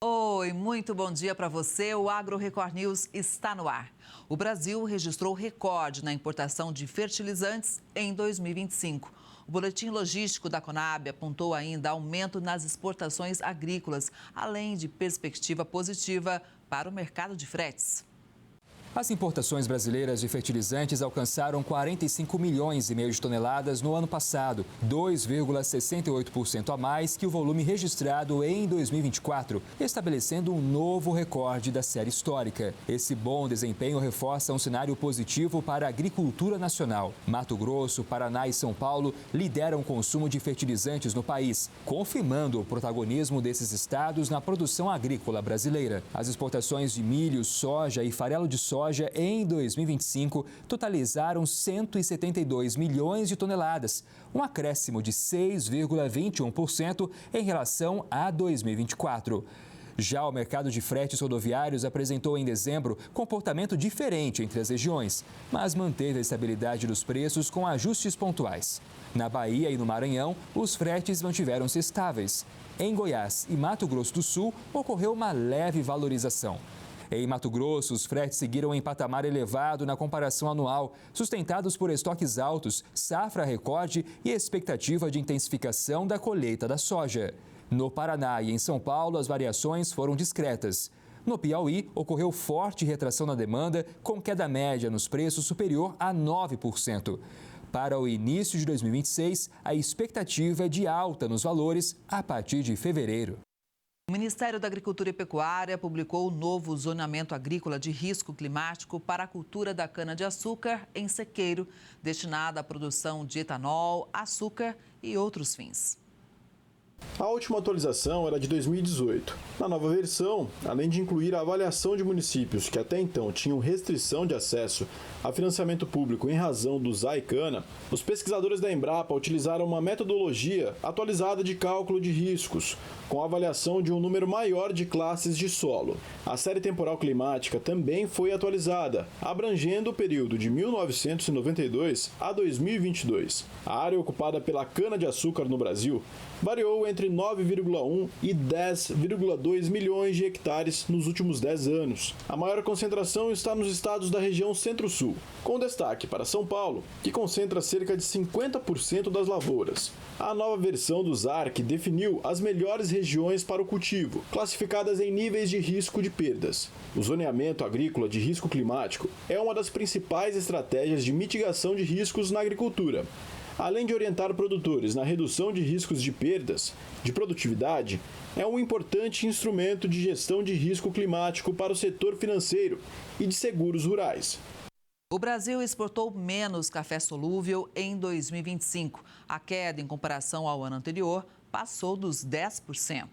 Oi, muito bom dia para você. O Agro Record News está no ar. O Brasil registrou recorde na importação de fertilizantes em 2025. O boletim logístico da Conab apontou ainda aumento nas exportações agrícolas, além de perspectiva positiva para o mercado de fretes. As importações brasileiras de fertilizantes alcançaram 45 milhões e meio de toneladas no ano passado, 2,68% a mais que o volume registrado em 2024, estabelecendo um novo recorde da série histórica. Esse bom desempenho reforça um cenário positivo para a agricultura nacional. Mato Grosso, Paraná e São Paulo lideram o consumo de fertilizantes no país, confirmando o protagonismo desses estados na produção agrícola brasileira. As exportações de milho, soja e farelo de soja em 2025 totalizaram 172 milhões de toneladas, um acréscimo de 6,21% em relação a 2024. Já o mercado de fretes rodoviários apresentou em dezembro comportamento diferente entre as regiões, mas manteve a estabilidade dos preços com ajustes pontuais. Na Bahia e no Maranhão, os fretes mantiveram-se estáveis. Em Goiás e Mato Grosso do Sul, ocorreu uma leve valorização. Em Mato Grosso, os fretes seguiram em patamar elevado na comparação anual, sustentados por estoques altos, safra recorde e expectativa de intensificação da colheita da soja. No Paraná e em São Paulo, as variações foram discretas. No Piauí, ocorreu forte retração na demanda, com queda média nos preços superior a 9%. Para o início de 2026, a expectativa é de alta nos valores a partir de fevereiro. O Ministério da Agricultura e Pecuária publicou o novo zoneamento agrícola de risco climático para a cultura da cana-de-açúcar em sequeiro, destinada à produção de etanol, açúcar e outros fins. A última atualização era de 2018. Na nova versão, além de incluir a avaliação de municípios que até então tinham restrição de acesso a financiamento público em razão do ZAI-Cana, os pesquisadores da Embrapa utilizaram uma metodologia atualizada de cálculo de riscos, com a avaliação de um número maior de classes de solo. A série temporal climática também foi atualizada, abrangendo o período de 1992 a 2022. A área ocupada pela cana-de-açúcar no Brasil variou entre 9,1 e 10,2 milhões de hectares nos últimos 10 anos. A maior concentração está nos estados da região Centro-Sul, com destaque para São Paulo, que concentra cerca de 50% das lavouras. A nova versão do ZARC definiu as melhores regiões para o cultivo, classificadas em níveis de risco de perdas. O zoneamento agrícola de risco climático é uma das principais estratégias de mitigação de riscos na agricultura. Além de orientar produtores na redução de riscos de perdas de produtividade, é um importante instrumento de gestão de risco climático para o setor financeiro e de seguros rurais. O Brasil exportou menos café solúvel em 2025. A queda, em comparação ao ano anterior, passou dos 10%.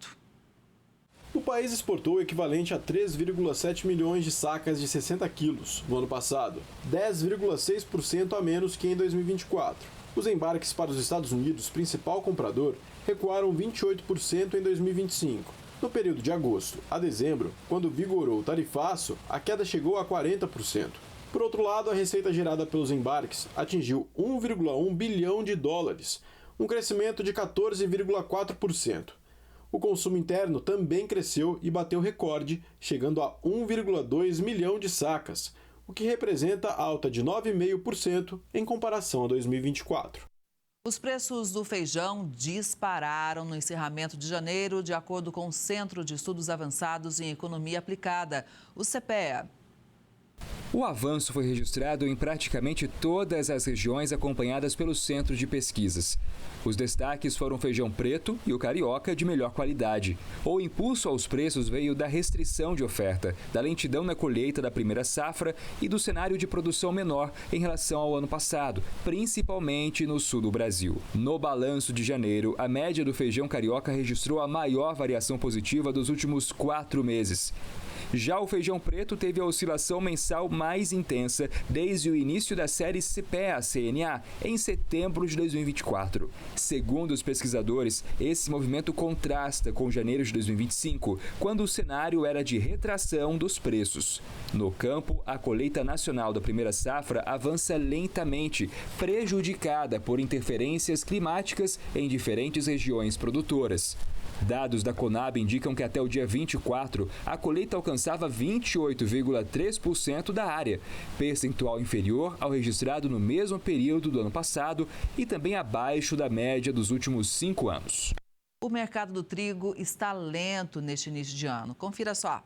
O país exportou o equivalente a 3,7 milhões de sacas de 60 quilos no ano passado, 10,6% a menos que em 2024. Os embarques para os Estados Unidos, principal comprador, recuaram 28% em 2025. No período de agosto a dezembro, quando vigorou o tarifaço, a queda chegou a 40%. Por outro lado, a receita gerada pelos embarques atingiu 1,1 bilhão de dólares, um crescimento de 14,4%. O consumo interno também cresceu e bateu recorde, chegando a 1,2 milhão de sacas, o que representa alta de 9,5% em comparação a 2024. Os preços do feijão dispararam no encerramento de janeiro, de acordo com o Centro de Estudos Avançados em Economia Aplicada, o CPEA. O avanço foi registrado em praticamente todas as regiões acompanhadas pelo Centro de Pesquisas. Os destaques foram o feijão preto e o carioca de melhor qualidade. O impulso aos preços veio da restrição de oferta, da lentidão na colheita da primeira safra e do cenário de produção menor em relação ao ano passado, principalmente no sul do Brasil. No balanço de janeiro, a média do feijão carioca registrou a maior variação positiva dos últimos 4 meses. Já o feijão preto teve a oscilação mensal mais intensa desde o início da série CPEA-CNA, em setembro de 2024. Segundo os pesquisadores, esse movimento contrasta com janeiro de 2025, quando o cenário era de retração dos preços. No campo, a colheita nacional da primeira safra avança lentamente, prejudicada por interferências climáticas em diferentes regiões produtoras. Dados da Conab indicam que até o dia 24, a colheita alcançava 28,3% da área, percentual inferior ao registrado no mesmo período do ano passado e também abaixo da média dos últimos 5 anos. O mercado do trigo está lento neste início de ano. Confira só.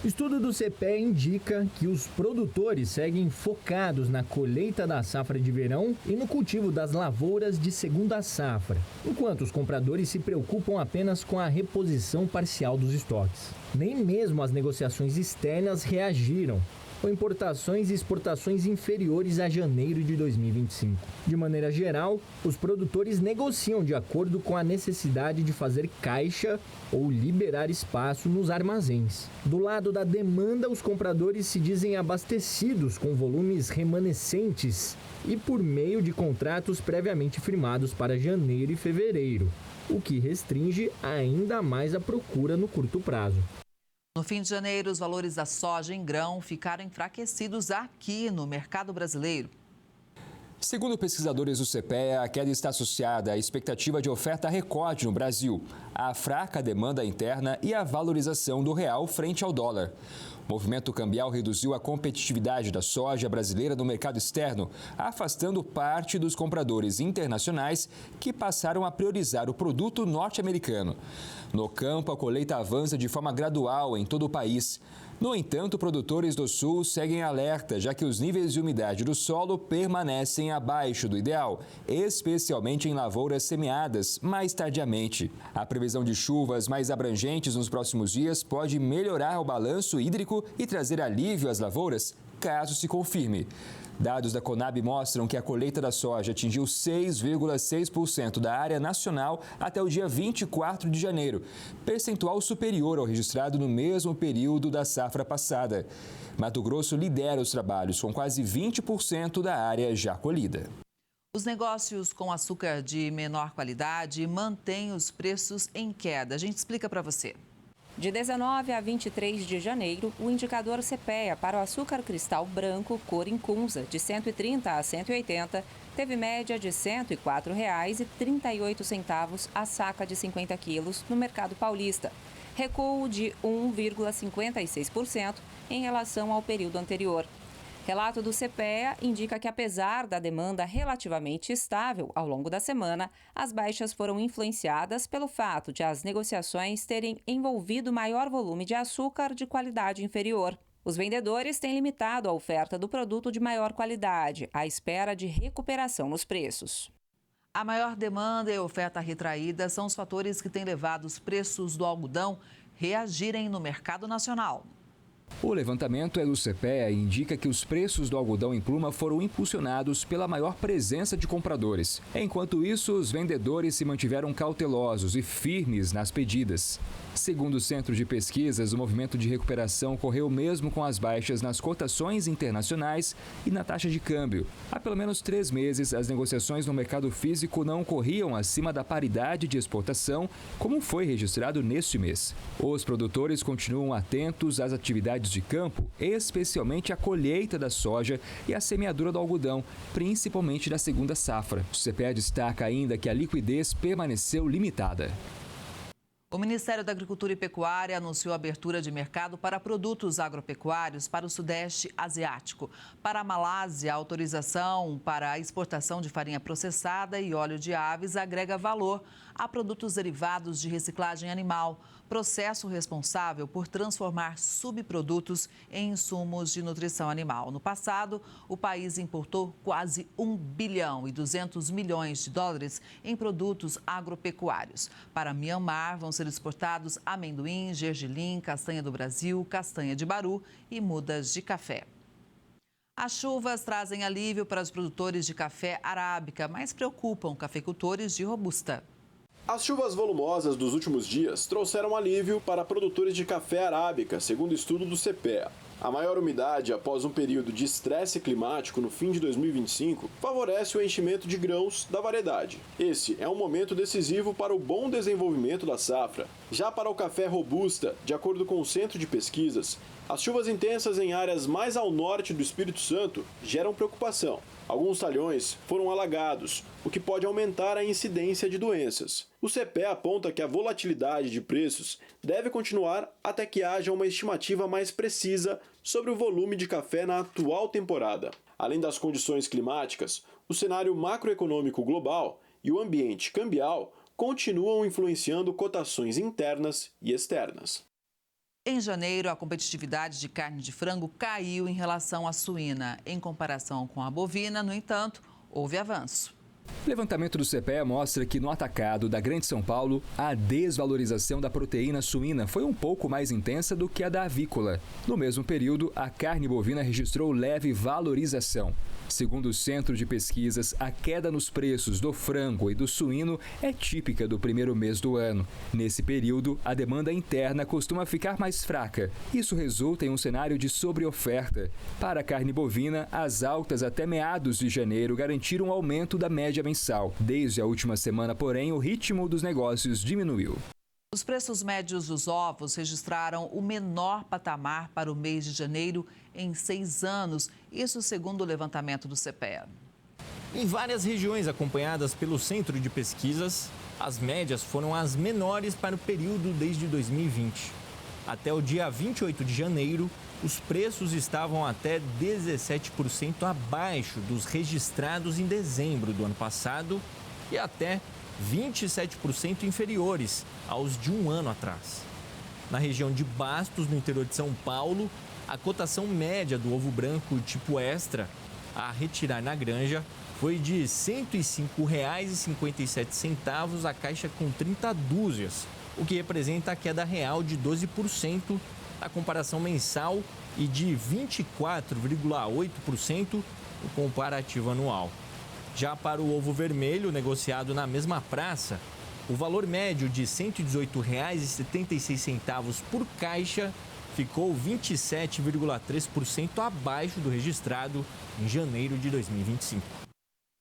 Estudo do CPEA indica que os produtores seguem focados na colheita da safra de verão e no cultivo das lavouras de segunda safra, enquanto os compradores se preocupam apenas com a reposição parcial dos estoques. Nem mesmo as negociações externas reagiram, com importações e exportações inferiores a janeiro de 2025. De maneira geral, os produtores negociam de acordo com a necessidade de fazer caixa ou liberar espaço nos armazéns. Do lado da demanda, os compradores se dizem abastecidos com volumes remanescentes e por meio de contratos previamente firmados para janeiro e fevereiro, o que restringe ainda mais a procura no curto prazo. No fim de janeiro, os valores da soja em grão ficaram enfraquecidos aqui no mercado brasileiro. Segundo pesquisadores do CPEA, a queda está associada à expectativa de oferta recorde no Brasil, à fraca demanda interna e à valorização do real frente ao dólar. O movimento cambial reduziu a competitividade da soja brasileira no mercado externo, afastando parte dos compradores internacionais que passaram a priorizar o produto norte-americano. No campo, a colheita avança de forma gradual em todo o país. No entanto, produtores do sul seguem alerta, já que os níveis de umidade do solo permanecem abaixo do ideal, especialmente em lavouras semeadas mais tardiamente. A previsão de chuvas mais abrangentes nos próximos dias pode melhorar o balanço hídrico e trazer alívio às lavouras, caso se confirme. Dados da Conab mostram que a colheita da soja atingiu 6,6% da área nacional até o dia 24 de janeiro, percentual superior ao registrado no mesmo período da safra passada. Mato Grosso lidera os trabalhos, com quase 20% da área já colhida. Os negócios com açúcar de menor qualidade mantêm os preços em queda. A gente explica para você. De 19 a 23 de janeiro, o indicador CPEA para o açúcar cristal branco cor incunsa, de 130 a 180, teve média de R$ 104,38 a saca de 50 quilos no mercado paulista, recuo de 1,56% em relação ao período anterior. Relato do CPEA indica que, apesar da demanda relativamente estável ao longo da semana, as baixas foram influenciadas pelo fato de as negociações terem envolvido maior volume de açúcar de qualidade inferior. Os vendedores têm limitado a oferta do produto de maior qualidade, à espera de recuperação nos preços. A maior demanda e a oferta retraída são os fatores que têm levado os preços do algodão a reagirem no mercado nacional. O levantamento é do CPEA e indica que os preços do algodão em pluma foram impulsionados pela maior presença de compradores. Enquanto isso, os vendedores se mantiveram cautelosos e firmes nas pedidas. Segundo o Centro de Pesquisas, o movimento de recuperação ocorreu mesmo com as baixas nas cotações internacionais e na taxa de câmbio. Há pelo menos 3 meses, as negociações no mercado físico não ocorriam acima da paridade de exportação, como foi registrado neste mês. Os produtores continuam atentos às atividades de campo, especialmente a colheita da soja e a semeadura do algodão, principalmente da segunda safra. O CPEA destaca ainda que a liquidez permaneceu limitada. O Ministério da Agricultura e Pecuária anunciou a abertura de mercado para produtos agropecuários para o Sudeste Asiático. Para a Malásia, a autorização para a exportação de farinha processada e óleo de aves agrega valor a produtos derivados de reciclagem animal, processo responsável por transformar subprodutos em insumos de nutrição animal. No passado, o país importou quase 1 bilhão e 200 milhões de dólares em produtos agropecuários. Para Myanmar, vão ser exportados amendoim, gergelim, castanha do Brasil, castanha de baru e mudas de café. As chuvas trazem alívio para os produtores de café arábica, mas preocupam cafeicultores de robusta. As chuvas volumosas dos últimos dias trouxeram alívio para produtores de café arábica, segundo estudo do CPEA. A maior umidade após um período de estresse climático no fim de 2025 favorece o enchimento de grãos da variedade. Esse é um momento decisivo para o bom desenvolvimento da safra. Já para o café robusta, de acordo com o Centro de Pesquisas, as chuvas intensas em áreas mais ao norte do Espírito Santo geram preocupação. Alguns talhões foram alagados, o que pode aumentar a incidência de doenças. O CPEA aponta que a volatilidade de preços deve continuar até que haja uma estimativa mais precisa sobre o volume de café na atual temporada. Além das condições climáticas, o cenário macroeconômico global e o ambiente cambial continuam influenciando cotações internas e externas. Em janeiro, a competitividade de carne de frango caiu em relação à suína. Em comparação com a bovina, no entanto, houve avanço. O levantamento do CPEA mostra que no atacado da Grande São Paulo, a desvalorização da proteína suína foi um pouco mais intensa do que a da avícola. No mesmo período, a carne bovina registrou leve valorização. Segundo o Centro de Pesquisas, a queda nos preços do frango e do suíno é típica do primeiro mês do ano. Nesse período, a demanda interna costuma ficar mais fraca. Isso resulta em um cenário de sobreoferta. Para a carne bovina, as altas até meados de janeiro garantiram um aumento da média mensal. Desde a última semana, porém, o ritmo dos negócios diminuiu. Os preços médios dos ovos registraram o menor patamar para o mês de janeiro em 6 anos, isso segundo o levantamento do CPEA. Em várias regiões acompanhadas pelo Centro de Pesquisas, as médias foram as menores para o período desde 2020. Até o dia 28 de janeiro, os preços estavam até 17% abaixo dos registrados em dezembro do ano passado e até 27% inferiores aos de um ano atrás. Na região de Bastos, no interior de São Paulo, a cotação média do ovo branco tipo extra a retirar na granja foi de R$ 105,57 a caixa com 30 dúzias, o que representa a queda real de 12% na comparação mensal e de 24,8% no comparativo anual. Já para o ovo vermelho, negociado na mesma praça, o valor médio de R$ 118,76 por caixa ficou 27,3% abaixo do registrado em janeiro de 2025.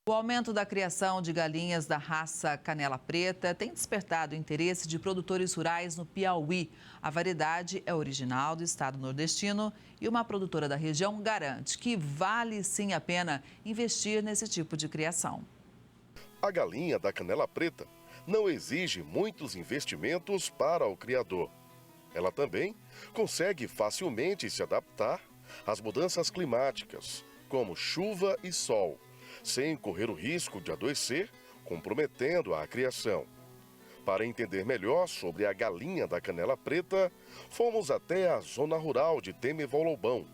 O aumento da criação de galinhas da raça Canela Preta tem despertado o interesse de produtores rurais no Piauí. A variedade é original do estado nordestino e uma produtora da região garante que vale sim a pena investir nesse tipo de criação. A galinha da Canela Preta não exige muitos investimentos para o criador. Ela também consegue facilmente se adaptar às mudanças climáticas, como chuva e sol, sem correr o risco de adoecer, comprometendo a criação. Para entender melhor sobre a galinha da Canela Preta, fomos até a zona rural de Temevolobão,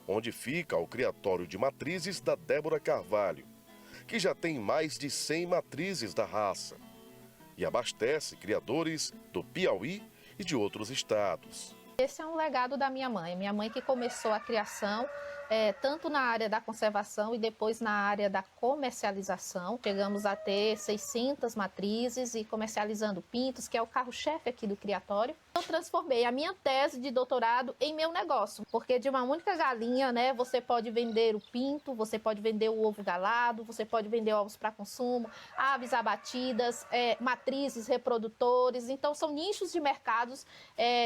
onde fica o criatório de matrizes da Débora Carvalho, que já tem mais de 100 matrizes da raça e abastece criadores do Piauí e de outros estados. Esse é um legado da minha mãe que começou a criação tanto na área da conservação e depois na área da comercialização. Chegamos a ter 600 matrizes e comercializando pintos, que é o carro-chefe aqui do criatório. Eu transformei a minha tese de doutorado em meu negócio, porque de uma única galinha, você pode vender o pinto, você pode vender o ovo galado, você pode vender ovos para consumo, aves abatidas, matrizes, reprodutores. Então são nichos de mercados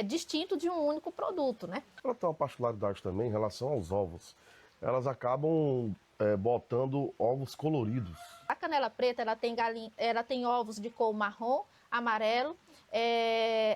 distintos de um único produto, Ela tem uma particularidade também em relação aos ovos. Elas acabam botando ovos coloridos. A Canela Preta ela tem ovos de cor marrom, amarelo,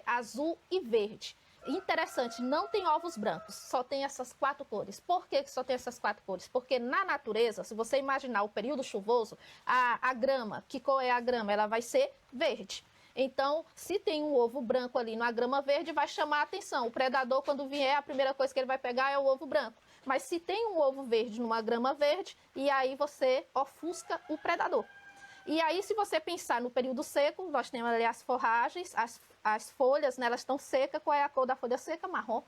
azul e verde. Interessante, não tem ovos brancos, só tem essas 4 cores. Por que só tem essas 4 cores? Porque na natureza, se você imaginar o período chuvoso, a grama, que cor é a grama? Ela vai ser verde. Então, se tem um ovo branco ali numa grama verde, vai chamar a atenção. O predador, quando vier, a primeira coisa que ele vai pegar é o ovo branco. Mas se tem um ovo verde numa grama verde, e aí você ofusca o predador. E aí, se você pensar no período seco, nós temos ali as forragens, as folhas, elas estão secas. Qual é a cor da folha seca? Marrom.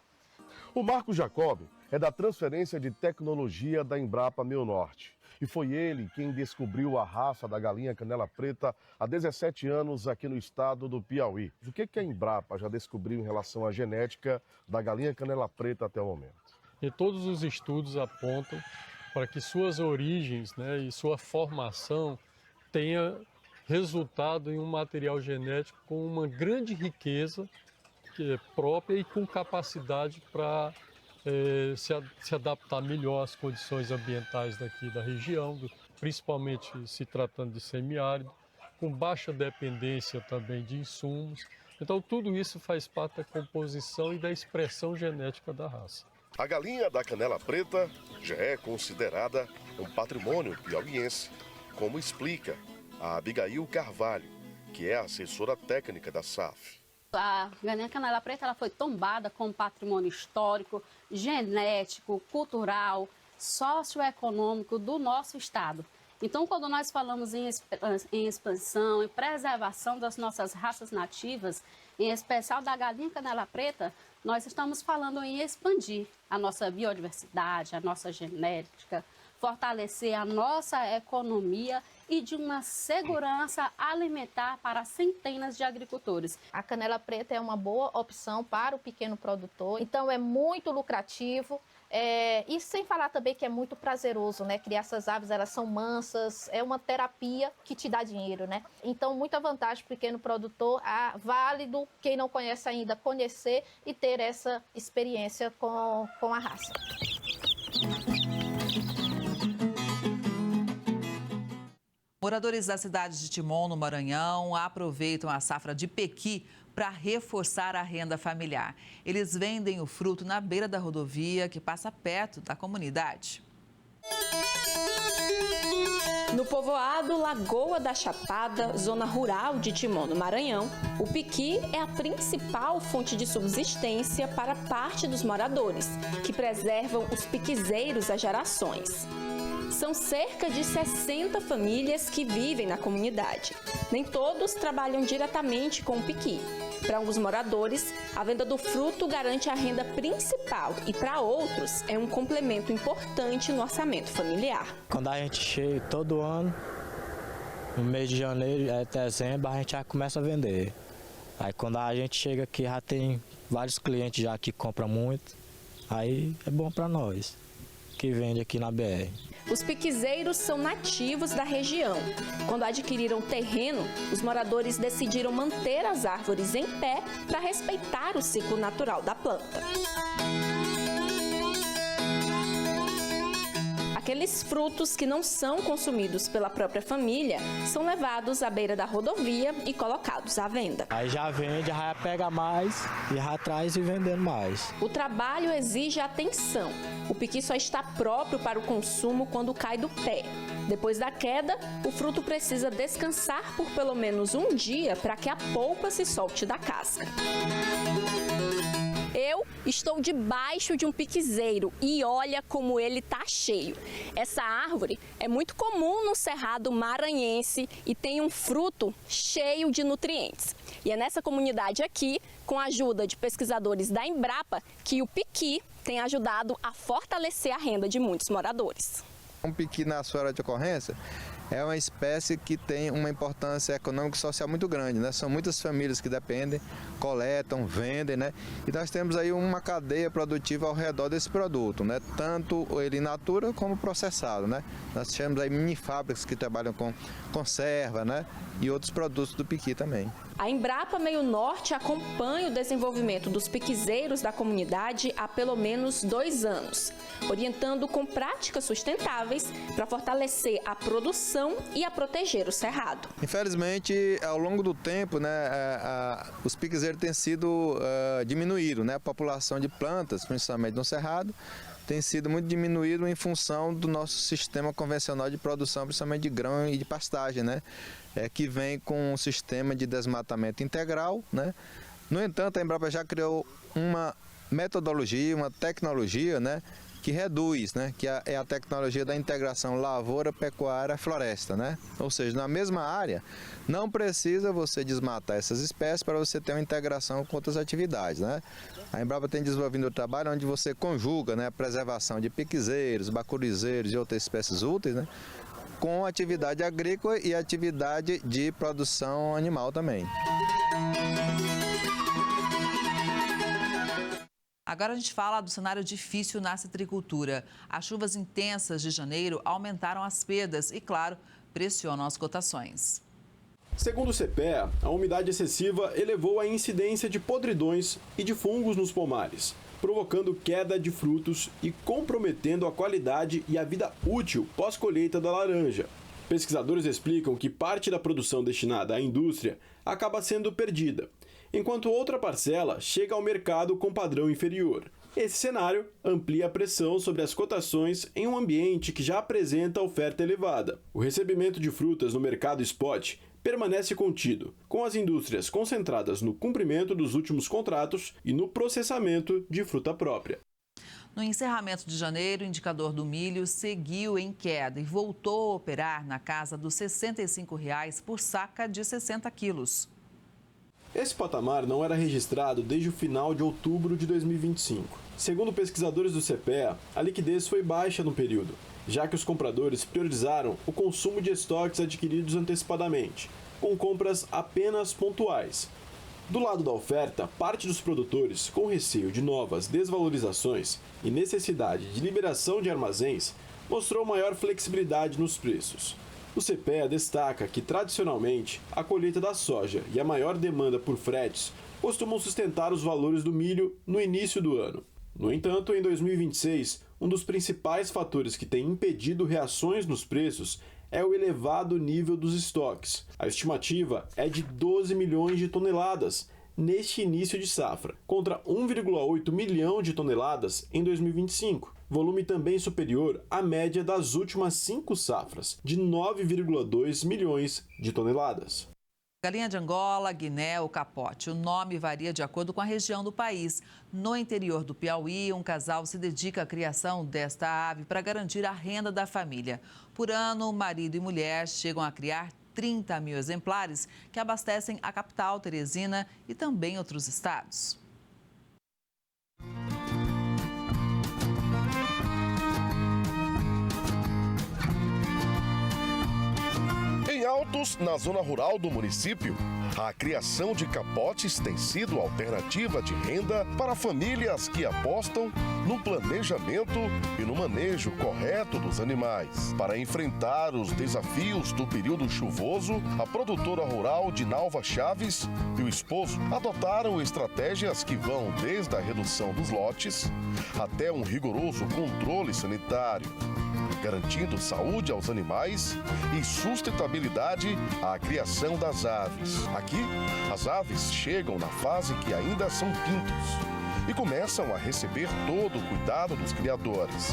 O Marcos Jacob é da transferência de tecnologia da Embrapa Meio Norte. E foi ele quem descobriu a raça da galinha canela preta há 17 anos aqui no estado do Piauí. O que a Embrapa já descobriu em relação à genética da galinha canela preta até o momento? E todos os estudos apontam para que suas origens, e sua formação tenha resultado em um material genético com uma grande riqueza que é própria e com capacidade para se adaptar melhor às condições ambientais daqui da região, principalmente se tratando de semiárido, com baixa dependência também de insumos. Então tudo isso faz parte da composição e da expressão genética da raça. A galinha da canela preta já é considerada um patrimônio piauiense, como explica a Abigail Carvalho, que é a assessora técnica da SAF. A galinha canela preta ela foi tombada como patrimônio histórico, genético, cultural, socioeconômico do nosso estado. Então, quando nós falamos em expansão, em preservação das nossas raças nativas, em especial da galinha canela preta, nós estamos falando em expandir a nossa biodiversidade, a nossa genética, fortalecer a nossa economia e de uma segurança alimentar para centenas de agricultores. A canela preta é uma boa opção para o pequeno produtor, então é muito lucrativo. E sem falar também que é muito prazeroso, criar essas aves, elas são mansas, é uma terapia que te dá dinheiro, Então, muita vantagem para o pequeno produtor, válido, quem não conhece ainda, conhecer e ter essa experiência com a raça. Moradores da cidade de Timon, no Maranhão, aproveitam a safra de pequi para reforçar a renda familiar. Eles vendem o fruto na beira da rodovia que passa perto da comunidade. No povoado Lagoa da Chapada, zona rural de Timon, no Maranhão, o piqui é a principal fonte de subsistência para parte dos moradores, que preservam os piquizeiros há gerações. São cerca de 60 famílias que vivem na comunidade. Nem todos trabalham diretamente com o piqui. Para alguns moradores, a venda do fruto garante a renda principal e para outros é um complemento importante no orçamento familiar. Quando a gente chega todo ano, no mês de janeiro, dezembro, a gente já começa a vender. Aí quando a gente chega aqui já tem vários clientes já que compram muito, aí é bom para nós, que vende aqui na BR. Os piquizeiros são nativos da região. Quando adquiriram terreno, os moradores decidiram manter as árvores em pé para respeitar o ciclo natural da planta. Aqueles frutos que não são consumidos pela própria família são levados à beira da rodovia e colocados à venda. Aí já vende, já pega mais e já traz e vendendo mais. O trabalho exige atenção. O piqui só está próprio para o consumo quando cai do pé. Depois da queda, o fruto precisa descansar por pelo menos um dia para que a polpa se solte da casca. Eu estou debaixo de um piquizeiro e olha como ele tá cheio. Essa árvore é muito comum no cerrado maranhense e tem um fruto cheio de nutrientes. E é nessa comunidade aqui, com a ajuda de pesquisadores da Embrapa, que o piqui tem ajudado a fortalecer a renda de muitos moradores. Um piqui na sua área de ocorrência é uma espécie que tem uma importância econômica e social muito grande, São muitas famílias que dependem, coletam, vendem, E nós temos aí uma cadeia produtiva ao redor desse produto, Tanto ele in natura como processado, Nós temos aí mini fábricas que trabalham com conserva, E outros produtos do piqui também. A Embrapa Meio Norte acompanha o desenvolvimento dos piquizeiros da comunidade há pelo menos 2 anos, orientando com práticas sustentáveis para fortalecer a produção e a proteger o cerrado. Infelizmente, ao longo do tempo, os piquizeiros têm sido diminuídos, A população de plantas, principalmente no cerrado, tem sido muito diminuído em função do nosso sistema convencional de produção, principalmente de grão e de pastagem, que vem com um sistema de desmatamento integral, No entanto, a Embrapa já criou uma metodologia, uma tecnologia, que reduz, né? Que é a tecnologia da integração lavoura, pecuária, floresta, né? Ou seja, na mesma área, não precisa você desmatar essas espécies para você ter uma integração com outras atividades, né? A Embrapa tem desenvolvido um trabalho onde você conjuga, né, a preservação de piquezeiros, bacurizeiros e outras espécies úteis, né, com atividade agrícola e atividade de produção animal também. Agora a gente fala do cenário difícil na citricultura. As chuvas intensas de janeiro aumentaram as perdas e, claro, pressionam as cotações. Segundo o CPEA, a umidade excessiva elevou a incidência de podridões e de fungos nos pomares, provocando queda de frutos e comprometendo a qualidade e a vida útil pós-colheita da laranja. Pesquisadores explicam que parte da produção destinada à indústria acaba sendo perdida, enquanto outra parcela chega ao mercado com padrão inferior. Esse cenário amplia a pressão sobre as cotações em um ambiente que já apresenta oferta elevada. O recebimento de frutas no mercado spot permanece contido, com as indústrias concentradas no cumprimento dos últimos contratos e no processamento de fruta própria. No encerramento de janeiro, o indicador do milho seguiu em queda e voltou a operar na casa dos R$ 65,00 por saca de 60 quilos. Esse patamar não era registrado desde o final de outubro de 2025. Segundo pesquisadores do CPEA, a liquidez foi baixa no período, já que os compradores priorizaram o consumo de estoques adquiridos antecipadamente, com compras apenas pontuais. Do lado da oferta, parte dos produtores, com receio de novas desvalorizações e necessidade de liberação de armazéns, mostrou maior flexibilidade nos preços. O CPEA destaca que, tradicionalmente, a colheita da soja e a maior demanda por fretes costumam sustentar os valores do milho no início do ano. No entanto, em 2026, um dos principais fatores que tem impedido reações nos preços é o elevado nível dos estoques. A estimativa é de 12 milhões de toneladas neste início de safra, contra 1,8 milhão de toneladas em 2025. Volume também superior à média das últimas 5 safras, de 9,2 milhões de toneladas. Galinha de Angola, Guiné ou capote. O nome varia de acordo com a região do país. No interior do Piauí, um casal se dedica à criação desta ave para garantir a renda da família. Por ano, marido e mulher chegam a criar 30 mil exemplares que abastecem a capital, Teresina, e também outros estados. Em Altos, na zona rural do município, a criação de capotes tem sido alternativa de renda para famílias que apostam no planejamento e no manejo correto dos animais. Para enfrentar os desafios do período chuvoso, a produtora rural Dinalva Chaves e o esposo adotaram estratégias que vão desde a redução dos lotes até um rigoroso controle sanitário, garantindo saúde aos animais e sustentabilidade à criação das aves. Aqui, as aves chegam na fase que ainda são pintos e começam a receber todo o cuidado dos criadores,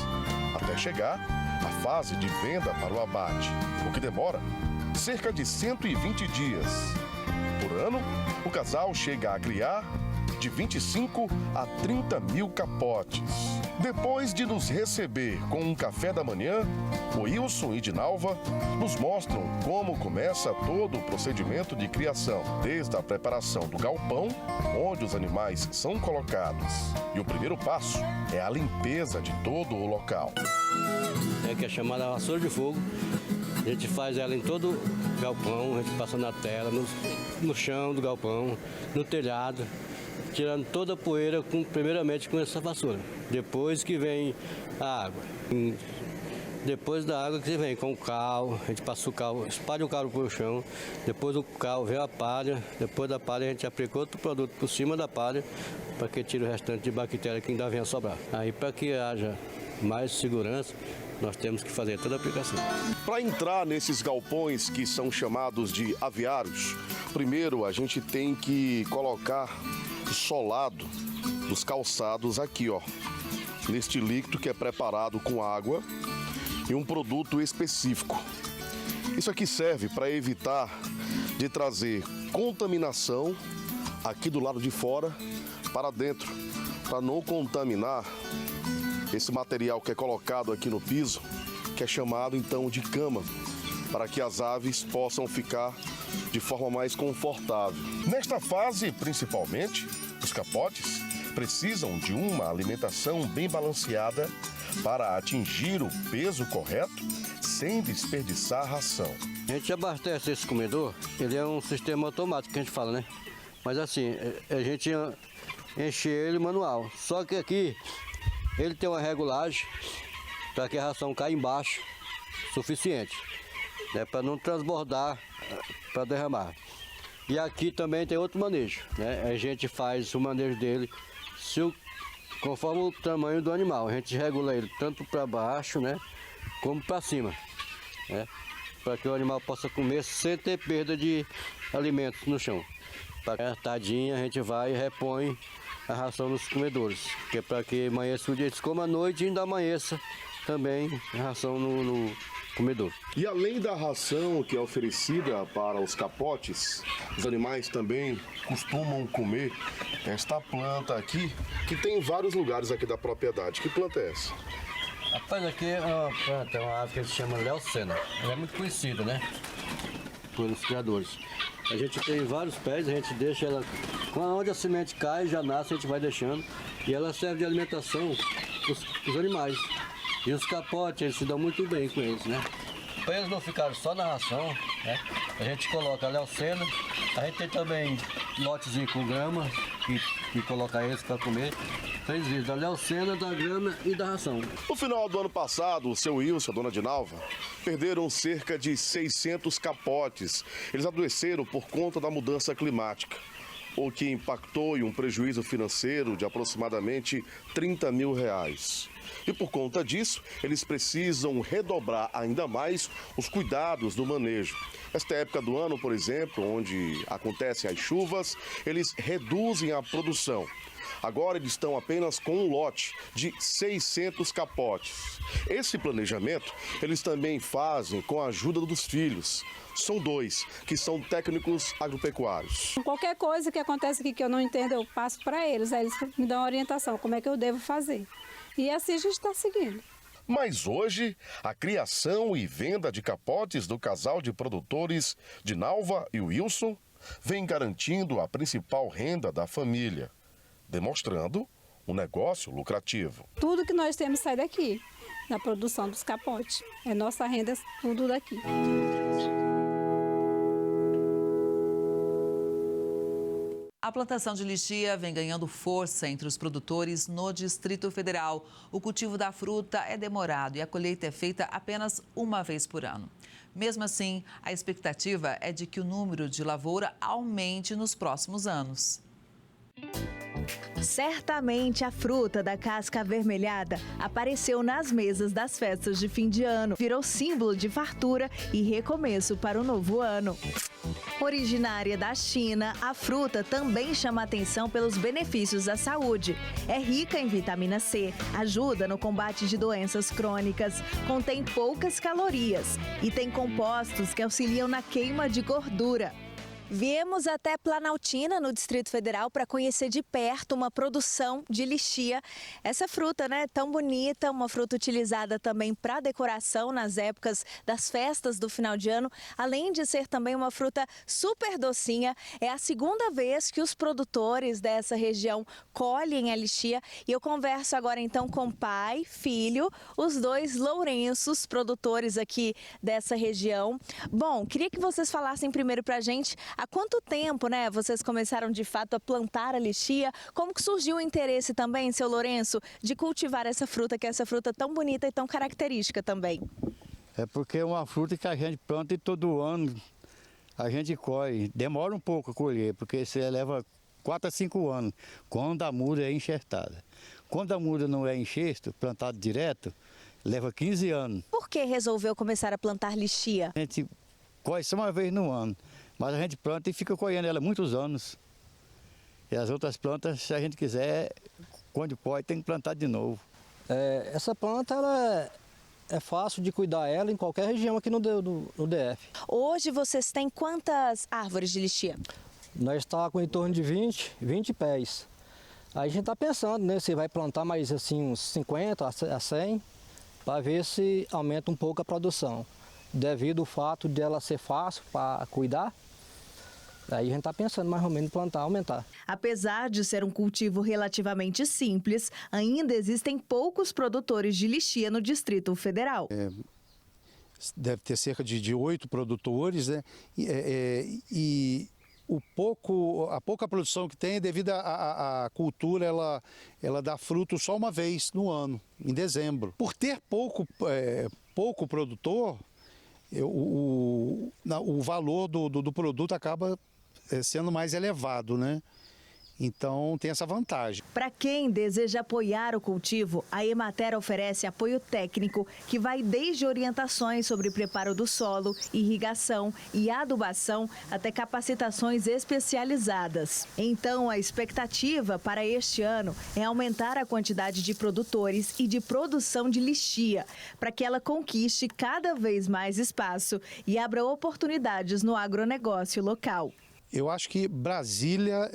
até chegar à fase de venda para o abate, o que demora cerca de 120 dias. Por ano, o casal chega a criar de 25 a 30 mil capotes. Depois de nos receber com um café da manhã, o Wilson e Dinalva nos mostram como começa todo o procedimento de criação, desde a preparação do galpão, onde os animais são colocados. E o primeiro passo é a limpeza de todo o local. É que é chamada vassoura de fogo. A gente faz ela em todo o galpão, a gente passa na tela, no chão do galpão, no telhado, tirando toda a poeira, primeiramente com essa vassoura. Depois que vem a água. Depois da água que vem com o cal, a gente passa o cal, espalha o cal para o chão. Depois do cal vem a palha. Depois da palha a gente aplica outro produto por cima da palha para que tire o restante de bactéria que ainda vem a sobrar. Aí, para que haja mais segurança, nós temos que fazer toda a aplicação. Para entrar nesses galpões que são chamados de aviários, primeiro a gente tem que colocar o solado dos calçados aqui, ó, neste líquido que é preparado com água e um produto específico. Isso aqui serve para evitar de trazer contaminação aqui do lado de fora para dentro, para não contaminar Esse material que é colocado aqui no piso, que é chamado então de cama, para que as aves possam ficar de forma mais confortável. Nesta fase, principalmente, os capotes precisam de uma alimentação bem balanceada para atingir o peso correto sem desperdiçar a ração. A gente abastece esse comedor, ele é um sistema automático que a gente fala, né? Mas assim, a gente enche ele manual. Só que aqui ele tem uma regulagem para que a ração caia embaixo suficiente, né? Para não transbordar, para derramar. E aqui também tem outro manejo, né? A gente faz o manejo dele conforme o tamanho do animal. A gente regula ele tanto para baixo, né, como para cima, né? Para que o animal possa comer sem ter perda de alimentos no chão. Tadinha, a gente vai e repõe a ração nos comedores, que é para que amanheça o dia, eles comam à noite e ainda amanheça também a ração no comedor. E além da ração que é oferecida para os capotes, os animais também costumam comer esta planta aqui, que tem em vários lugares aqui da propriedade. Que planta é essa? Rapaz, aqui é uma planta, é uma ave que se chama Leucena. Ela é muito conhecida, né, pelos criadores. A gente tem vários pés, a gente deixa ela, onde a semente cai, já nasce, a gente vai deixando. E ela serve de alimentação para os animais. E os capotes, eles se dão muito bem com eles, né? Para eles não ficarem só na ração, né? A gente coloca a Leucena, a gente tem também lotezinho com grama, que coloca eles para comer. 3 vezes, da Leucena, da grama e da ração. No final do ano passado, o seu Wilson e a dona Dinalva perderam cerca de 600 capotes. Eles adoeceram por conta da mudança climática, o que impactou em um prejuízo financeiro de aproximadamente R$30 mil. E por conta disso, eles precisam redobrar ainda mais os cuidados do manejo. Esta época do ano, por exemplo, onde acontecem as chuvas, eles reduzem a produção. Agora eles estão apenas com um lote de 600 capotes. Esse planejamento eles também fazem com a ajuda dos filhos. São 2, que são técnicos agropecuários. Qualquer coisa que acontece aqui que eu não entendo, eu passo para eles. Aí eles me dão uma orientação, como é que eu devo fazer. E assim a gente está seguindo. Mas hoje, a criação e venda de capotes do casal de produtores Dinalva e Wilson vem garantindo a principal renda da família, demonstrando um negócio lucrativo. Tudo que nós temos sai daqui, da produção dos capotes. É nossa renda, tudo daqui. A plantação de lixia vem ganhando força entre os produtores no Distrito Federal. O cultivo da fruta é demorado e a colheita é feita apenas uma vez por ano. Mesmo assim, a expectativa é de que o número de lavoura aumente nos próximos anos. Certamente a fruta da casca avermelhada apareceu nas mesas das festas de fim de ano, virou símbolo de fartura e recomeço para o novo ano. Originária da China, a fruta também chama atenção pelos benefícios à saúde. É rica em vitamina C, ajuda no combate de doenças crônicas, contém poucas calorias e tem compostos que auxiliam na queima de gordura. Viemos até Planaltina, no Distrito Federal, para conhecer de perto uma produção de lixia. Essa fruta, né, tão bonita, uma fruta utilizada também para decoração nas épocas das festas do final de ano, além de ser também uma fruta super docinha. É a segunda vez que os produtores dessa região colhem a lixia e eu converso agora então com pai, filho, os 2 lourenços, produtores aqui dessa região. Bom, queria que vocês falassem primeiro para a gente há quanto tempo, né, vocês começaram de fato a plantar a lixia? Como que surgiu o interesse também, seu Lourenço, de cultivar essa fruta, que é essa fruta tão bonita e tão característica também? É porque é uma fruta que a gente planta e todo ano a gente colhe. Demora um pouco a colher, porque você leva 4 a 5 anos, quando a muda é enxertada. Quando a muda não é enxerto, plantado direto, leva 15 anos. Por que resolveu começar a plantar lixia? A gente colhe só uma vez no ano. Mas a gente planta e fica colhendo ela muitos anos. E as outras plantas, se a gente quiser, quando pode, tem que plantar de novo. Essa planta ela é fácil de cuidar ela em qualquer região aqui no DF. Hoje vocês têm quantas árvores de lixia? Nós estamos com em torno de 20 pés. Aí a gente está pensando, né, se vai plantar mais assim uns 50 a 100, para ver se aumenta um pouco a produção. Devido ao fato de ela ser fácil para cuidar, aí a gente está pensando mais ou menos em plantar, aumentar. Apesar de ser um cultivo relativamente simples, ainda existem poucos produtores de lixia no Distrito Federal. Deve ter cerca de 8 produtores, né? E a pouca produção que tem é devido à cultura, ela dá fruto só uma vez no ano, em dezembro. Por ter pouco produtor, o valor do produto acaba sendo mais elevado, né? Então tem essa vantagem. Para quem deseja apoiar o cultivo, a Emater oferece apoio técnico que vai desde orientações sobre preparo do solo, irrigação e adubação até capacitações especializadas. Então a expectativa para este ano é aumentar a quantidade de produtores e de produção de lixia, para que ela conquiste cada vez mais espaço e abra oportunidades no agronegócio local. Eu acho que Brasília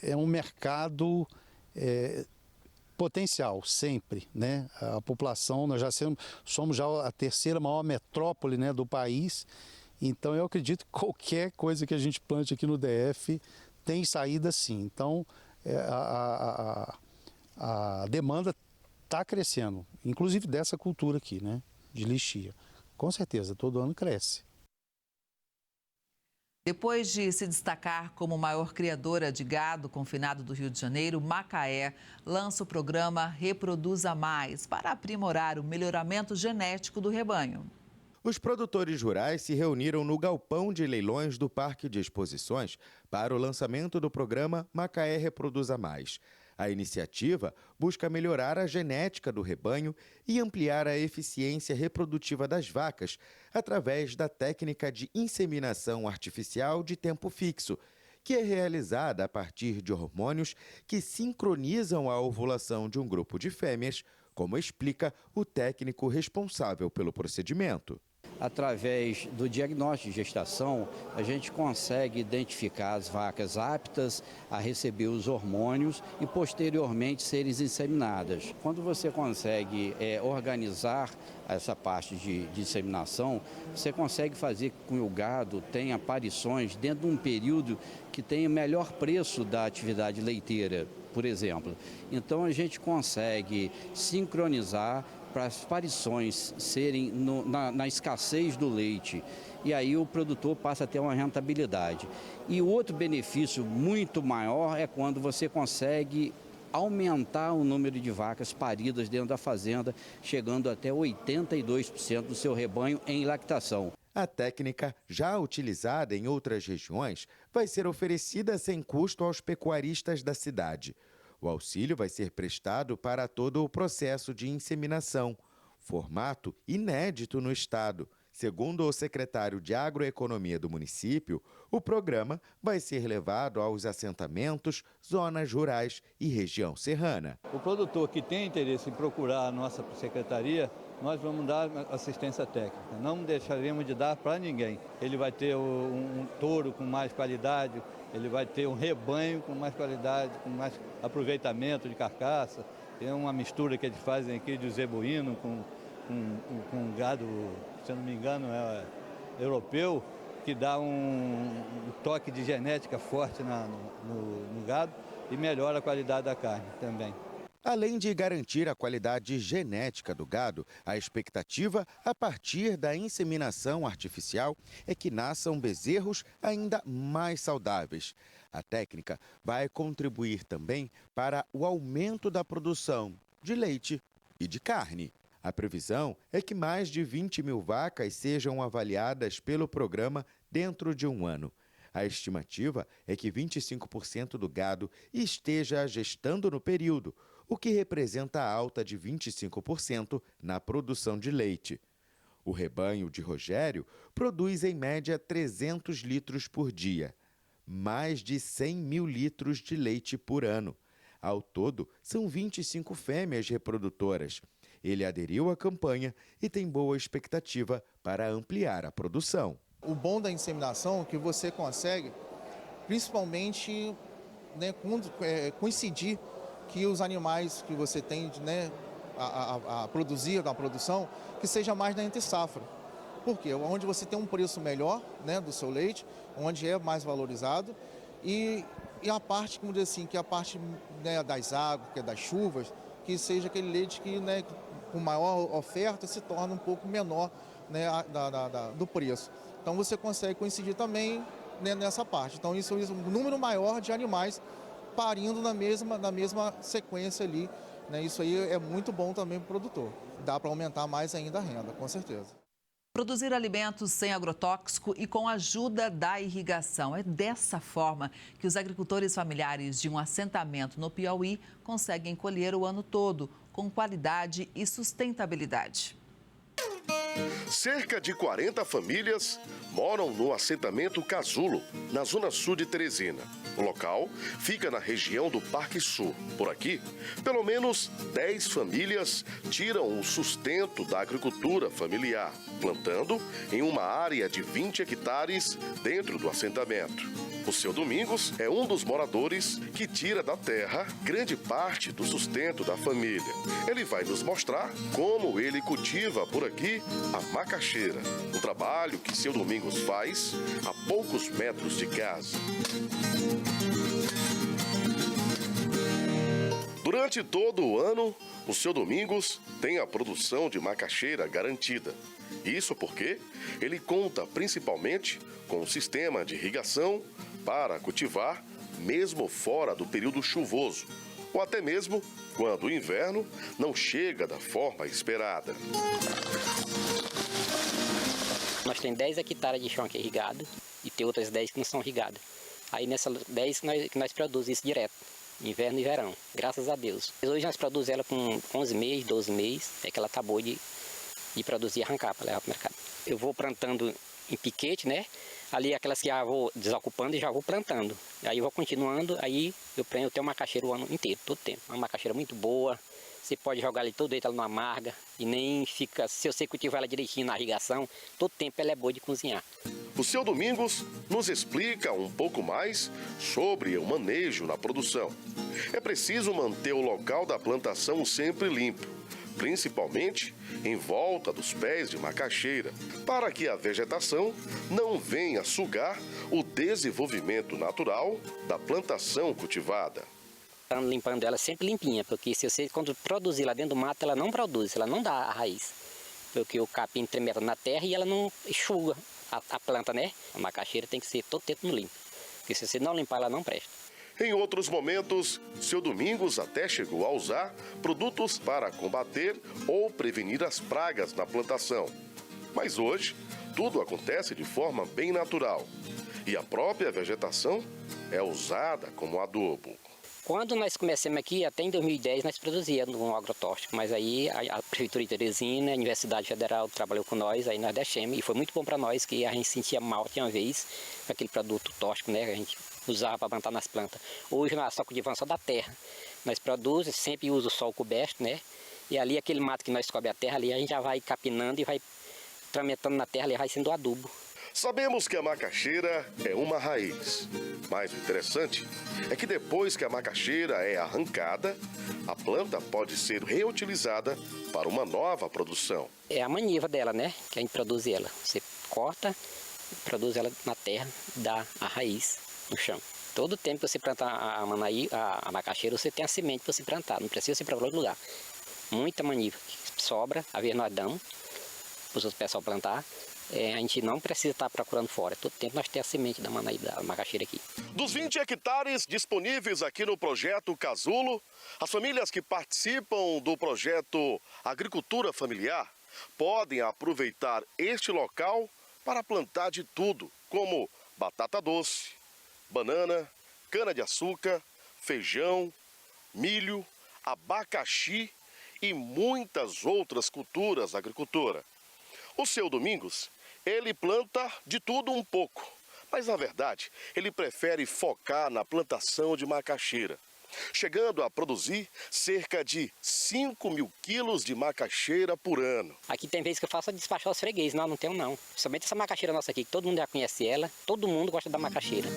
é um mercado potencial, sempre, né? A população, nós já somos já a terceira maior metrópole, né, do país, então eu acredito que qualquer coisa que a gente plante aqui no DF tem saída sim. Então a demanda está crescendo, inclusive dessa cultura aqui, né, de lixia. Com certeza, todo ano cresce. Depois de se destacar como maior criadora de gado confinado do Rio de Janeiro, Macaé lança o programa Reproduza Mais para aprimorar o melhoramento genético do rebanho. Os produtores rurais se reuniram no galpão de leilões do Parque de Exposições para o lançamento do programa Macaé Reproduza Mais. A iniciativa busca melhorar a genética do rebanho e ampliar a eficiência reprodutiva das vacas através da técnica de inseminação artificial de tempo fixo, que é realizada a partir de hormônios que sincronizam a ovulação de um grupo de fêmeas, como explica o técnico responsável pelo procedimento. Através do diagnóstico de gestação, a gente consegue identificar as vacas aptas a receber os hormônios e posteriormente serem inseminadas. Quando você consegue organizar essa parte de inseminação, você consegue fazer com que o gado tenha aparições dentro de um período que tenha melhor preço da atividade leiteira, por exemplo. Então a gente consegue sincronizar para as parições serem na escassez do leite. E aí o produtor passa a ter uma rentabilidade. E o outro benefício muito maior é quando você consegue aumentar o número de vacas paridas dentro da fazenda, chegando até 82% do seu rebanho em lactação. A técnica, já utilizada em outras regiões, vai ser oferecida sem custo aos pecuaristas da cidade. O auxílio vai ser prestado para todo o processo de inseminação, formato inédito no estado. Segundo o secretário de Agroeconomia do município, o programa vai ser levado aos assentamentos, zonas rurais e região serrana. O produtor que tem interesse em procurar a nossa secretaria, nós vamos dar assistência técnica. Não deixaremos de dar para ninguém. Ele vai ter um touro com mais qualidade, ele vai ter um rebanho com mais qualidade, com mais aproveitamento de carcaça. Tem uma mistura que eles fazem aqui de zebuíno com gado, se eu não me engano, europeu, que dá um toque de genética forte no gado e melhora a qualidade da carne também. Além de garantir a qualidade genética do gado, a expectativa a partir da inseminação artificial é que nasçam bezerros ainda mais saudáveis. A técnica vai contribuir também para o aumento da produção de leite e de carne. A previsão é que mais de 20 mil vacas sejam avaliadas pelo programa dentro de um ano. A estimativa é que 25% do gado esteja gestando no período, o que representa a alta de 25% na produção de leite. O rebanho de Rogério produz em média 300 litros por dia, mais de 100 mil litros de leite por ano. Ao todo, são 25 fêmeas reprodutoras. Ele aderiu à campanha e tem boa expectativa para ampliar a produção. O bom da inseminação é que você consegue, principalmente, coincidir que os animais que você tem, né, a produzir, na produção, que seja mais na entre-safra. Por quê? Onde você tem um preço melhor, né, do seu leite, onde é mais valorizado, e a parte, como dizer assim, que a parte, né, das águas, que é das chuvas, que seja aquele leite que, né, com maior oferta se torna um pouco menor, né, do preço. Então você consegue coincidir também, né, nessa parte. Então isso é um número maior de animais parindo na mesma sequência ali, né? Isso aí é muito bom também para o produtor. Dá para aumentar mais ainda a renda, com certeza. Produzir alimentos sem agrotóxico e com a ajuda da irrigação. É dessa forma que os agricultores familiares de um assentamento no Piauí conseguem colher o ano todo, com qualidade e sustentabilidade. Cerca de 40 famílias moram no assentamento Casulo, na zona sul de Teresina. O local fica na região do Parque Sul. Por aqui, pelo menos 10 famílias tiram o sustento da agricultura familiar, plantando em uma área de 20 hectares dentro do assentamento. O seu Domingos é um dos moradores que tira da terra grande parte do sustento da família. Ele vai nos mostrar como ele cultiva por aqui a macaxeira, um trabalho que seu Domingos faz a poucos metros de casa. Durante todo o ano, o seu Domingos tem a produção de macaxeira garantida. Isso porque ele conta principalmente com um sistema de irrigação para cultivar mesmo fora do período chuvoso, ou até mesmo quando o inverno não chega da forma esperada. Nós temos 10 hectares de chão aqui irrigado e tem outras 10 que não são irrigadas. Aí nessas 10 que nós produzimos isso direto, inverno e verão, graças a Deus. Hoje nós produzimos ela com 11 meses, 12 meses, é que ela tá boa de produzir e arrancar para levar para o mercado. Eu vou plantando em piquete, né? Ali aquelas que já vou desocupando e já vou plantando. Aí eu vou continuando, aí eu tenho uma macaxeira o ano inteiro, todo tempo. Uma macaxeira muito boa, você pode jogar ali todo dentro, ela não amarga e nem fica, se você cultivar ela direitinho na irrigação, todo tempo ela é boa de cozinhar. O seu Domingos nos explica um pouco mais sobre o manejo na produção. É preciso manter o local da plantação sempre limpo, principalmente em volta dos pés de macaxeira, para que a vegetação não venha sugar o desenvolvimento natural da plantação cultivada. Limpando ela sempre limpinha, porque se você quando produzir lá dentro do mato, ela não produz, ela não dá a raiz. Porque o capim tremenda na terra e ela não enxuga a planta, né? A macaxeira tem que ser todo tempo no limpo, porque se você não limpar, ela não presta. Em outros momentos, seu Domingos até chegou a usar produtos para combater ou prevenir as pragas na plantação. Mas hoje, tudo acontece de forma bem natural e a própria vegetação é usada como adubo. Quando nós começamos aqui, até em 2010, nós produzíamos um agrotóxico, mas aí a Prefeitura de Teresina, a Universidade Federal trabalhou com nós, aí nós deixamos, e foi muito bom para nós, que a gente sentia mal, tinha uma vez, com aquele produto tóxico, né, que a gente usava para plantar nas plantas. Hoje nós só cultivamos só da terra, nós produzimos, sempre usa o sol coberto, né, e ali aquele mato que nós cobre a terra, ali a gente já vai capinando e vai tramentando na terra, ali vai sendo adubo. Sabemos que a macaxeira é uma raiz, mas o interessante é que depois que a macaxeira é arrancada, a planta pode ser reutilizada para uma nova produção. É a maniva dela, né, que a gente produz ela. Você corta, produz ela na terra, dá a raiz no chão. Todo tempo que você plantar a macaxeira, você tem a semente para você plantar, não precisa ser para outro lugar. Muita maniva que sobra, a vez nós damos para o pessoal plantar. A gente não precisa estar procurando fora. Todo tempo nós temos a semente da macaxeira aqui. Dos 20 hectares disponíveis aqui no projeto Casulo, as famílias que participam do projeto Agricultura Familiar podem aproveitar este local para plantar de tudo, como batata doce, banana, cana-de-açúcar, feijão, milho, abacaxi e muitas outras culturas da agricultura. O seu Domingos, ele planta de tudo um pouco, mas na verdade ele prefere focar na plantação de macaxeira, chegando a produzir cerca de 5.000 quilos de macaxeira por ano. Aqui tem vezes que eu faço despachar os fregueses, não tenho não. Somente essa macaxeira nossa aqui, que todo mundo já conhece ela, todo mundo gosta da macaxeira.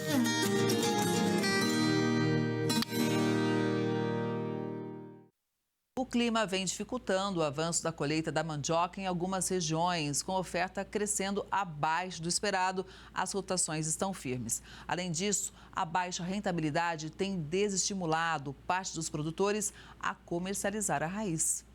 O clima vem dificultando o avanço da colheita da mandioca em algumas regiões, com oferta crescendo abaixo do esperado, as cotações estão firmes. Além disso, a baixa rentabilidade tem desestimulado parte dos produtores a comercializar a raiz.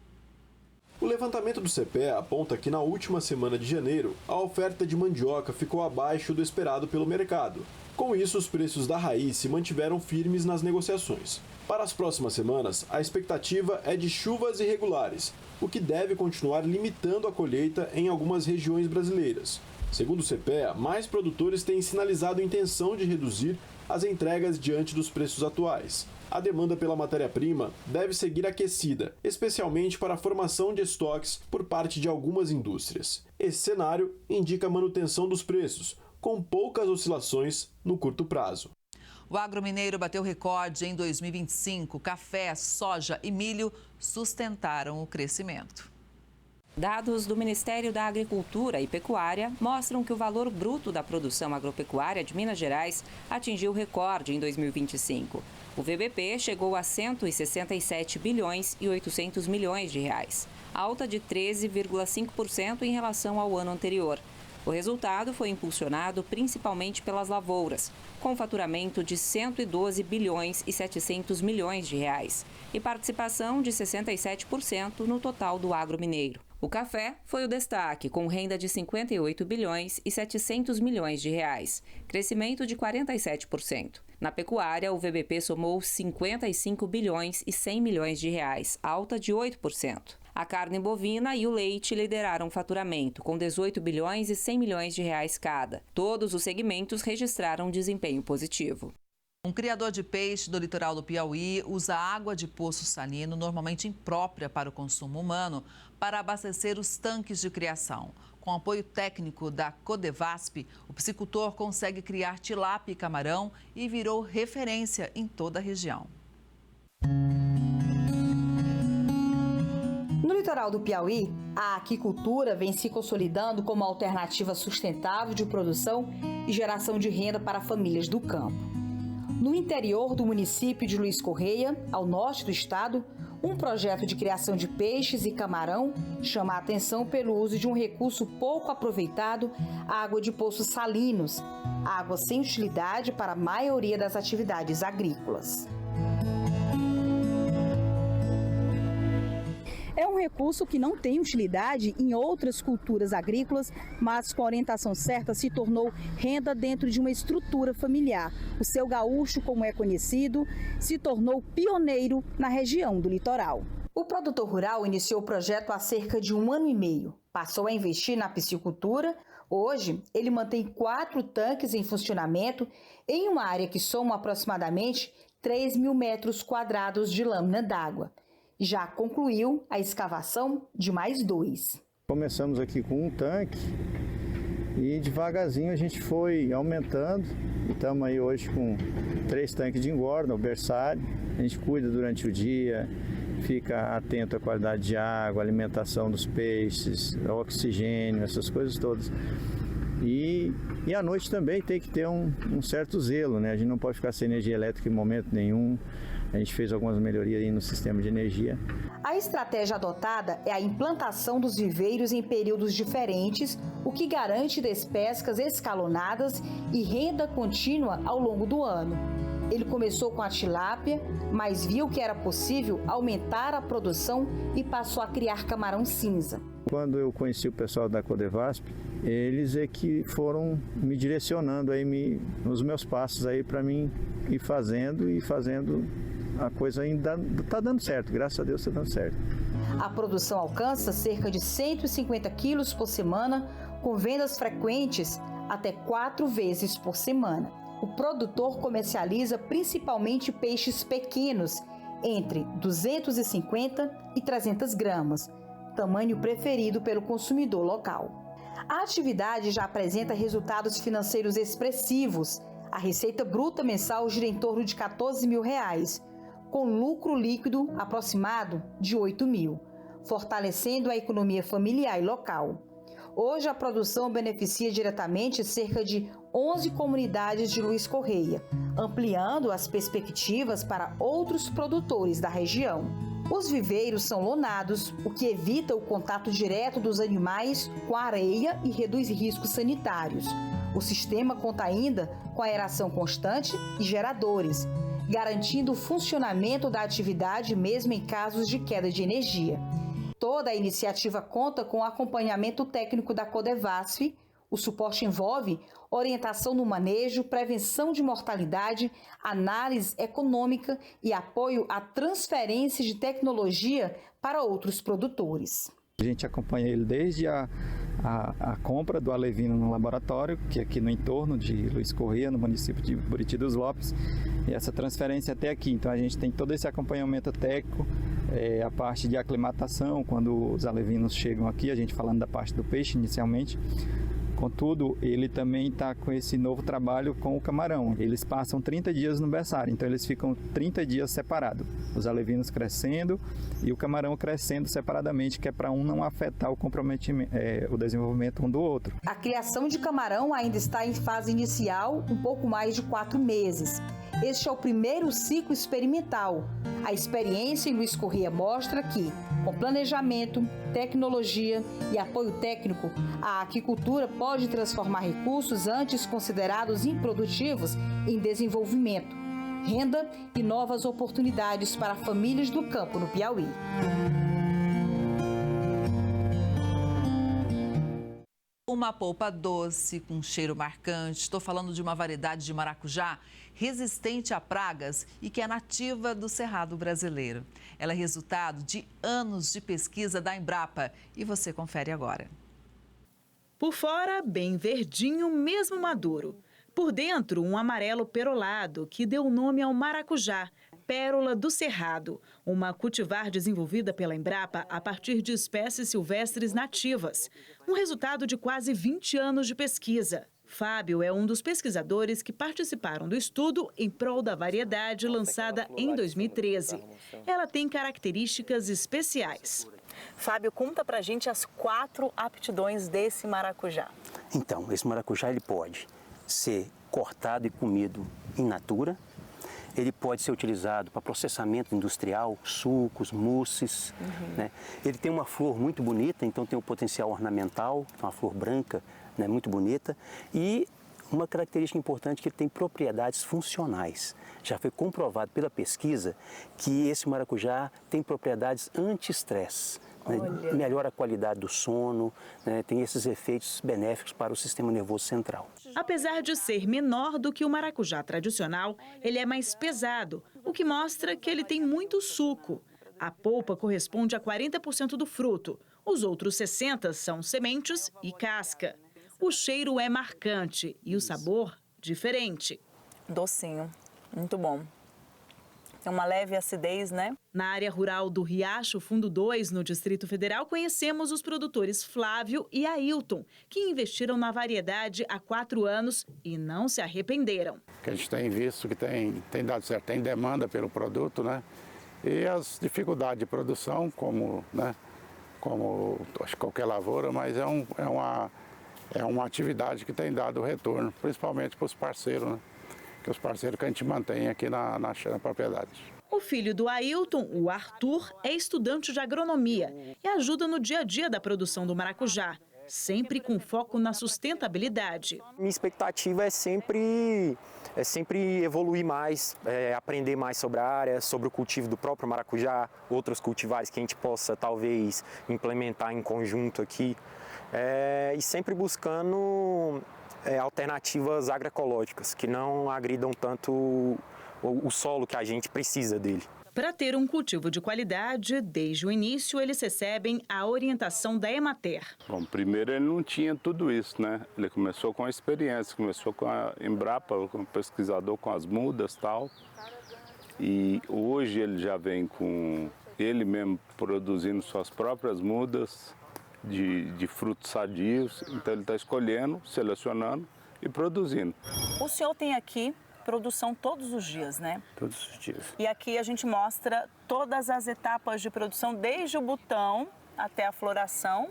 O levantamento do CPEA aponta que na última semana de janeiro, a oferta de mandioca ficou abaixo do esperado pelo mercado. Com isso, os preços da raiz se mantiveram firmes nas negociações. Para as próximas semanas, a expectativa é de chuvas irregulares, o que deve continuar limitando a colheita em algumas regiões brasileiras. Segundo o CPEA, mais produtores têm sinalizado intenção de reduzir as entregas diante dos preços atuais. A demanda pela matéria-prima deve seguir aquecida, especialmente para a formação de estoques por parte de algumas indústrias. Esse cenário indica a manutenção dos preços, com poucas oscilações no curto prazo. O agromineiro bateu recorde em 2025. Café, soja e milho sustentaram o crescimento. Dados do Ministério da Agricultura e Pecuária mostram que o valor bruto da produção agropecuária de Minas Gerais atingiu recorde em 2025. O VBP chegou a 167 bilhões e 800 milhões de reais, alta de 13,5% em relação ao ano anterior. O resultado foi impulsionado principalmente pelas lavouras, com faturamento de 112 bilhões e 700 milhões de reais e participação de 67% no total do agromineiro. O café foi o destaque, com renda de 58 bilhões e 700 milhões de reais, crescimento de 47%. Na pecuária, o VBP somou 55 bilhões e 100 milhões de reais, alta de 8%. A carne bovina e o leite lideraram o faturamento, com 18 bilhões e 100 milhões de reais cada. Todos os segmentos registraram desempenho positivo. Um criador de peixe do litoral do Piauí usa água de poço salino, normalmente imprópria para o consumo humano, para abastecer os tanques de criação. Com apoio técnico da Codevasp, o piscicultor consegue criar tilápia e camarão e virou referência em toda a região. No litoral do Piauí, a aquicultura vem se consolidando como alternativa sustentável de produção e geração de renda para famílias do campo. No interior do município de Luiz Correia, ao norte do estado, um projeto de criação de peixes e camarão chama a atenção pelo uso de um recurso pouco aproveitado, a água de poços salinos, água sem utilidade para a maioria das atividades agrícolas. É um recurso que não tem utilidade em outras culturas agrícolas, mas com a orientação certa se tornou renda dentro de uma estrutura familiar. O seu gaúcho, como é conhecido, se tornou pioneiro na região do litoral. O produtor rural iniciou o projeto há cerca de 1 ano e meio. Passou a investir na piscicultura. Hoje, ele mantém 4 tanques em funcionamento em uma área que soma aproximadamente 3 mil metros quadrados de lâmina d'água. Já concluiu a escavação de mais 2. Começamos aqui com um tanque e devagarzinho a gente foi aumentando. Estamos aí hoje com 3 tanques de engorda, o berçário. A gente cuida durante o dia, fica atento à qualidade de água, alimentação dos peixes, oxigênio, essas coisas todas. E à noite também tem que ter um certo zelo, né? A gente não pode ficar sem energia elétrica em momento nenhum. A gente fez algumas melhorias aí no sistema de energia. A estratégia adotada é a implantação dos viveiros em períodos diferentes, o que garante despescas escalonadas e renda contínua ao longo do ano. Ele começou com a tilápia, mas viu que era possível aumentar a produção e passou a criar camarão cinza. Quando eu conheci o pessoal da Codevasp, eles é que foram me direcionando aí nos meus passos aí para mim ir fazendo a coisa ainda está dando certo, graças a Deus está dando certo. A produção alcança cerca de 150 quilos por semana, com vendas frequentes até 4 vezes por semana. O produtor comercializa principalmente peixes pequenos, entre 250 e 300 gramas, tamanho preferido pelo consumidor local. A atividade já apresenta resultados financeiros expressivos. A receita bruta mensal gira em torno de R$14 mil, com lucro líquido aproximado de 8 mil, fortalecendo a economia familiar e local. Hoje, a produção beneficia diretamente cerca de 11 comunidades de Luiz Correia, ampliando as perspectivas para outros produtores da região. Os viveiros são lonados, o que evita o contato direto dos animais com a areia e reduz riscos sanitários. O sistema conta ainda com aeração constante e geradores, garantindo o funcionamento da atividade mesmo em casos de queda de energia. Toda a iniciativa conta com o acompanhamento técnico da Codevasf. O suporte envolve orientação no manejo, prevenção de mortalidade, análise econômica e apoio à transferência de tecnologia para outros produtores. A gente acompanha ele desde a compra do alevino no laboratório, que é aqui no entorno de Luiz Corrêa, no município de Buriti dos Lopes, e essa transferência até aqui. Então a gente tem todo esse acompanhamento técnico, a parte de aclimatação, quando os alevinos chegam aqui, a gente falando da parte do peixe inicialmente. Contudo, ele também está com esse novo trabalho com o camarão. Eles passam 30 dias no berçário, então eles ficam 30 dias separados. Os alevinos crescendo e o camarão crescendo separadamente, que é para um não afetar o comprometimento, o desenvolvimento um do outro. A criação de camarão ainda está em fase inicial, um pouco mais de 4 meses. Este é o primeiro ciclo experimental. A experiência em Luiz Corrêa mostra que, com planejamento, tecnologia e apoio técnico, a aquicultura pode transformar recursos antes considerados improdutivos em desenvolvimento, renda e novas oportunidades para famílias do campo no Piauí. Uma polpa doce, com cheiro marcante. Estou falando de uma variedade de maracujá resistente a pragas e que é nativa do Cerrado brasileiro. Ela é resultado de anos de pesquisa da Embrapa e você confere agora. Por fora, bem verdinho, mesmo maduro. Por dentro, um amarelo perolado que deu nome ao maracujá, pérola do Cerrado, uma cultivar desenvolvida pela Embrapa a partir de espécies silvestres nativas. Um resultado de quase 20 anos de pesquisa. Fábio é um dos pesquisadores que participaram do estudo em prol da variedade lançada em 2013. Ela tem características especiais. Fábio, conta pra gente as 4 aptidões desse maracujá. Então, esse maracujá ele pode ser cortado e comido in natura. Ele pode ser utilizado para processamento industrial, sucos, mousses. Né? Ele tem uma flor muito bonita, então tem um potencial ornamental, uma flor branca, né, muito bonita. E uma característica importante é que ele tem propriedades funcionais. Já foi comprovado pela pesquisa que esse maracujá tem propriedades anti-estresse. Né? Melhora a qualidade do sono, né? Tem esses efeitos benéficos para o sistema nervoso central. Apesar de ser menor do que o maracujá tradicional, ele é mais pesado, o que mostra que ele tem muito suco. A polpa corresponde a 40% do fruto, os outros 60% são sementes e casca. O cheiro é marcante e o sabor diferente. Docinho, muito bom. Tem uma leve acidez, né? Na área rural do Riacho Fundo 2, no Distrito Federal, conhecemos os produtores Flávio e Ailton, que investiram na variedade há 4 anos e não se arrependeram. Que a gente tem visto que tem dado certo, tem demanda pelo produto, né? E as dificuldades de produção, como acho que qualquer lavoura, mas é uma atividade que tem dado retorno, principalmente para os parceiros, né? Que os parceiros que a gente mantém aqui na propriedade. O filho do Ailton, o Arthur, é estudante de agronomia e ajuda no dia a dia da produção do maracujá, sempre com foco na sustentabilidade. Minha expectativa é sempre evoluir mais, aprender mais sobre a área, sobre o cultivo do próprio maracujá, outros cultivares que a gente possa talvez implementar em conjunto aqui, e sempre buscando alternativas agroecológicas que não agridam tanto o solo que a gente precisa dele. Para ter um cultivo de qualidade, desde o início eles recebem a orientação da Emater. Bom, primeiro ele não tinha tudo isso, né? Ele começou com a experiência, começou com a Embrapa, como pesquisador com as mudas e tal. E hoje ele já vem com ele mesmo produzindo suas próprias mudas de frutos sadios. Então ele está escolhendo, selecionando e produzindo. O senhor tem aqui produção todos os dias, né? Todos os dias. E aqui a gente mostra todas as etapas de produção, desde o botão até a floração,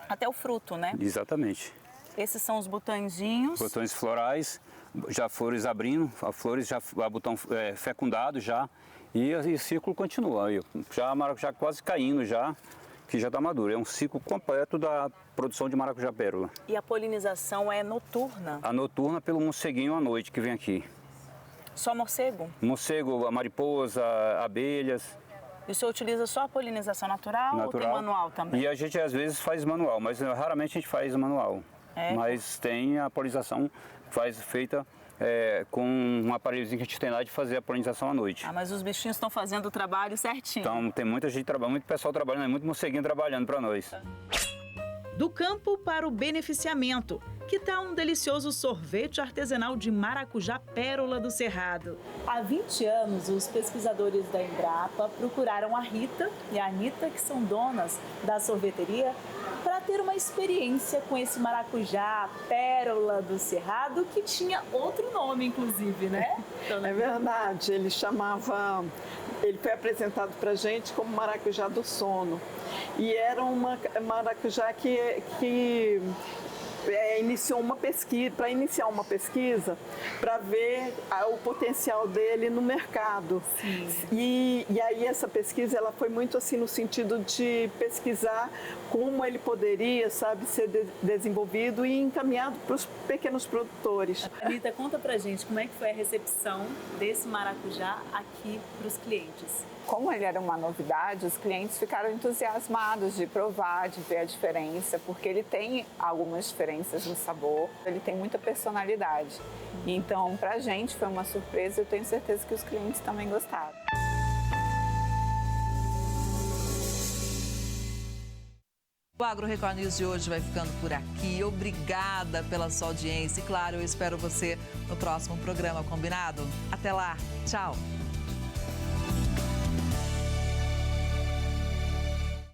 até o fruto, né? Exatamente. Esses são os botõezinhos. Botões florais, já flores abrindo, a botão fecundado já. E o ciclo continua. Aí, já a maracujá quase caindo já, que já está maduro. É um ciclo completo da produção de maracujá pérola. E a polinização é noturna? A noturna pelo morceguinho à noite que vem aqui. Só morcego? Morcego, a mariposa, abelhas. E o senhor utiliza só a polinização natural ou tem manual também? E a gente às vezes faz manual, mas raramente a gente faz manual. Mas tem a polinização feita com um aparelhozinho que a gente tem lá de fazer a polinização à noite. Ah, mas os bichinhos estão fazendo o trabalho certinho. Então tem muita gente trabalhando, muito pessoal trabalhando, muito morceguinho trabalhando para nós. Do campo para o beneficiamento. Que tal um delicioso sorvete artesanal de maracujá pérola do Cerrado? Há 20 anos, os pesquisadores da Embrapa procuraram a Rita e a Anitta, que são donas da sorveteria, para ter uma experiência com esse maracujá pérola do Cerrado, que tinha outro nome, inclusive, né? É verdade, ele foi apresentado para a gente como maracujá do sono. E era uma maracujá que iniciou uma pesquisa, para iniciar uma pesquisa, para ver o potencial dele no mercado. E aí essa pesquisa ela foi muito assim no sentido de pesquisar como ele poderia, ser desenvolvido e encaminhado para os pequenos produtores. Anitta, conta pra gente como é que foi a recepção desse maracujá aqui para os clientes. Como ele era uma novidade, os clientes ficaram entusiasmados de provar, de ver a diferença, porque ele tem algumas diferenças no sabor, ele tem muita personalidade. Então, pra gente foi uma surpresa e eu tenho certeza que os clientes também gostaram. O Agro Record News de hoje vai ficando por aqui. Obrigada pela sua audiência e, claro, eu espero você no próximo programa, combinado? Até lá, tchau!